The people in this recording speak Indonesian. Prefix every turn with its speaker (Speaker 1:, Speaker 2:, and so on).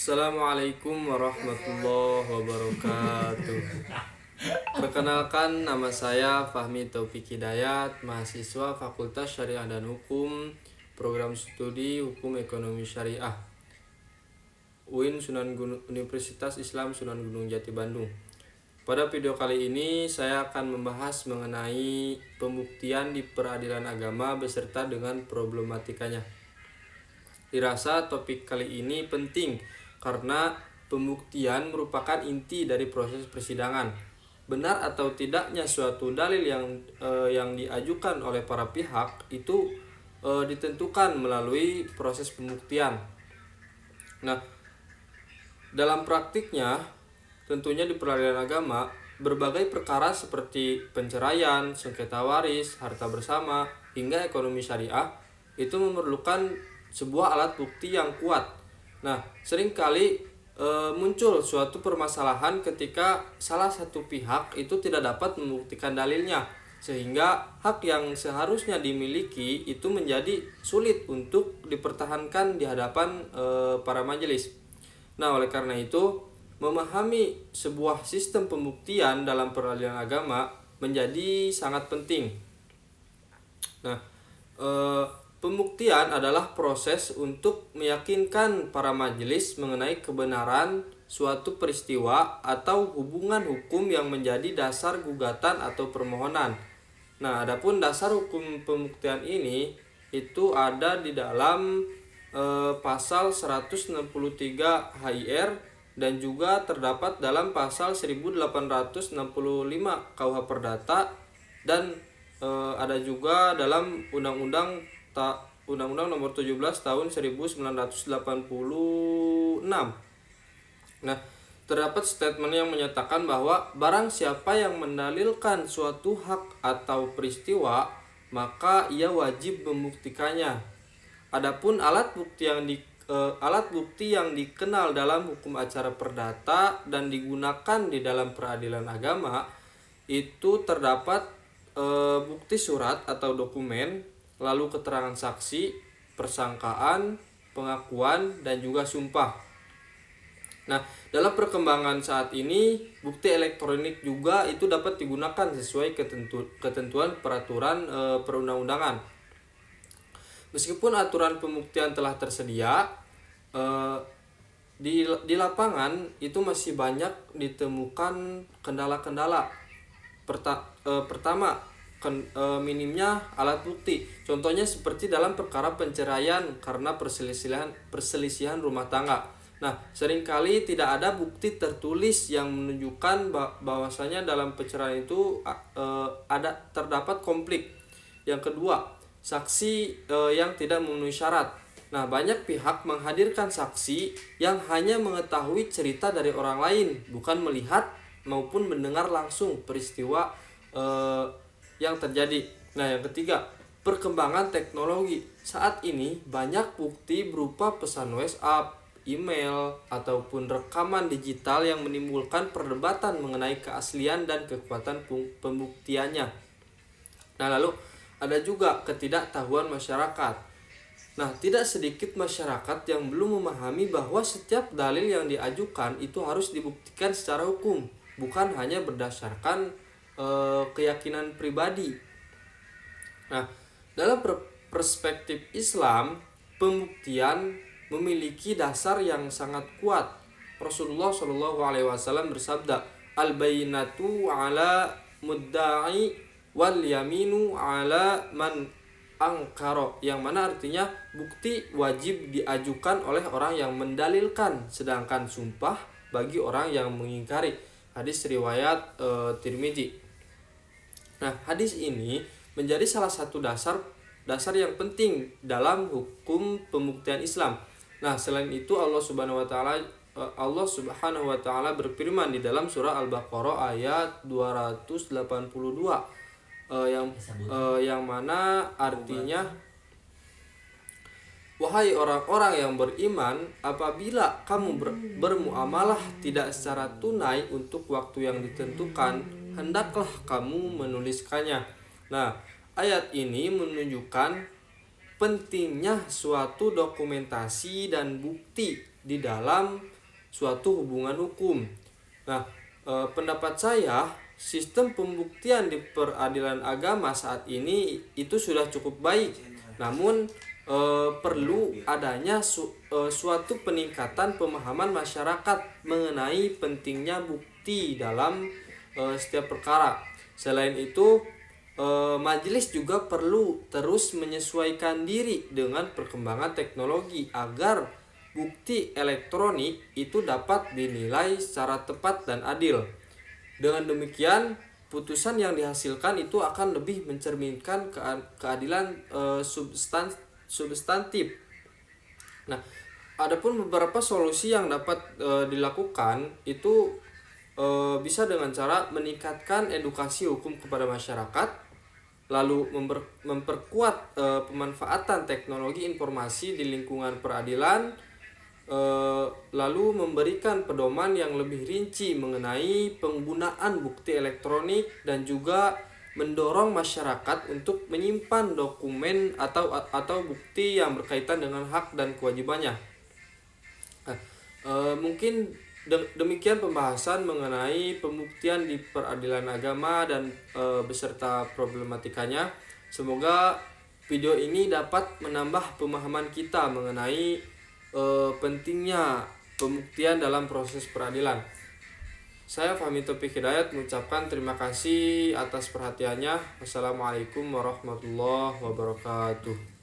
Speaker 1: Assalamualaikum warahmatullahi wabarakatuh. Perkenalkan, nama saya Fahmi Taufik Hidayat, mahasiswa Fakultas Syariah dan Hukum, Program Studi Hukum Ekonomi Syariah, UIN Universitas Islam Sunan Gunung Jati Bandung. Pada video kali ini saya akan membahas mengenai pembuktian di peradilan agama beserta dengan problematikanya. Dirasa topik kali ini penting karena pembuktian merupakan inti dari proses persidangan. Benar atau tidaknya suatu dalil yang diajukan oleh para pihak itu ditentukan melalui proses pembuktian. Nah, dalam praktiknya tentunya di peradilan agama berbagai perkara seperti penceraian, sengketa waris, harta bersama, hingga ekonomi syariah itu memerlukan sebuah alat bukti yang kuat. Nah, seringkali muncul suatu permasalahan ketika salah satu pihak itu tidak dapat membuktikan dalilnya, sehingga hak yang seharusnya dimiliki itu menjadi sulit untuk dipertahankan di hadapan para majelis. Nah, oleh karena itu, memahami sebuah sistem pembuktian dalam peradilan agama menjadi sangat penting. Nah, pembuktian adalah proses untuk meyakinkan para majelis mengenai kebenaran suatu peristiwa atau hubungan hukum yang menjadi dasar gugatan atau permohonan. Nah, adapun dasar hukum pembuktian ini itu ada di dalam pasal 163 HIR dan juga terdapat dalam pasal 1865 KUH Perdata dan ada juga dalam Undang-Undang Nomor 17 Tahun 1986. Nah, terdapat statement yang menyatakan bahwa barang siapa yang mendalilkan suatu hak atau peristiwa, maka ia wajib membuktikannya. Adapun alat bukti yang dikenal dalam hukum acara perdata dan digunakan di dalam peradilan agama itu terdapat bukti surat atau dokumen, lalu keterangan saksi, persangkaan, pengakuan, dan juga sumpah. Nah, dalam perkembangan saat ini, bukti elektronik juga itu dapat digunakan sesuai ketentuan peraturan perundang-undangan. Meskipun aturan pembuktian telah tersedia, di lapangan itu masih banyak ditemukan kendala-kendala. Pertama, minimnya alat bukti. Contohnya seperti dalam perkara penceraian karena perselisihan rumah tangga. Nah, seringkali tidak ada bukti tertulis yang menunjukkan bahwasanya dalam perceraian itu terdapat konflik. Yang kedua, saksi yang tidak memenuhi syarat. Nah, banyak pihak menghadirkan saksi yang hanya mengetahui cerita dari orang lain, bukan melihat maupun mendengar langsung peristiwa yang terjadi. Nah, yang ketiga, perkembangan teknologi. Saat ini banyak bukti berupa pesan WhatsApp, email, ataupun rekaman digital yang menimbulkan perdebatan mengenai keaslian dan kekuatan pembuktiannya. Nah, lalu ada juga ketidaktahuan masyarakat. Nah, tidak sedikit masyarakat yang belum memahami bahwa setiap dalil yang diajukan itu harus dibuktikan secara hukum, bukan hanya berdasarkan keyakinan pribadi. Nah, dalam perspektif Islam, pembuktian memiliki dasar yang sangat kuat. Rasulullah SAW bersabda, "Al-bayyinatu 'ala mudda'i wal yaminu 'ala man angkara", yang mana artinya bukti wajib diajukan oleh orang yang mendalilkan, sedangkan sumpah bagi orang yang mengingkari. Hadis riwayat Tirmidzi. Nah, hadis ini menjadi salah satu dasar yang penting dalam hukum pembuktian Islam. Nah, selain itu Allah Subhanahu wa taala berfirman di dalam surah Al-Baqarah ayat 282 yang mana artinya, "Wahai orang-orang yang beriman, apabila kamu bermuamalah tidak secara tunai untuk waktu yang ditentukan, hendaklah kamu menuliskannya." Nah, ayat ini menunjukkan pentingnya suatu dokumentasi dan bukti di dalam suatu hubungan hukum. Nah, pendapat saya sistem pembuktian di peradilan agama saat ini itu sudah cukup baik. Namun perlu adanya suatu peningkatan pemahaman masyarakat mengenai pentingnya bukti dalam setiap perkara. Selain itu, majelis juga perlu terus menyesuaikan diri dengan perkembangan teknologi agar bukti elektronik itu dapat dinilai secara tepat dan adil. Dengan demikian, putusan yang dihasilkan itu akan lebih mencerminkan keadilan substantif. Nah, adapun beberapa solusi yang dapat dilakukan itu bisa dengan cara meningkatkan edukasi hukum kepada masyarakat, lalu memperkuat pemanfaatan teknologi informasi di lingkungan peradilan, lalu memberikan pedoman yang lebih rinci mengenai penggunaan bukti elektronik, dan juga mendorong masyarakat untuk menyimpan dokumen atau bukti yang berkaitan dengan hak dan kewajibannya. Mungkin demikian pembahasan mengenai pembuktian di peradilan agama dan beserta problematikanya. Semoga video ini dapat menambah pemahaman kita mengenai pentingnya pembuktian dalam proses peradilan. Saya Fahmi Taufik Hidayat mengucapkan terima kasih atas perhatiannya. Wassalamualaikum warahmatullahi wabarakatuh.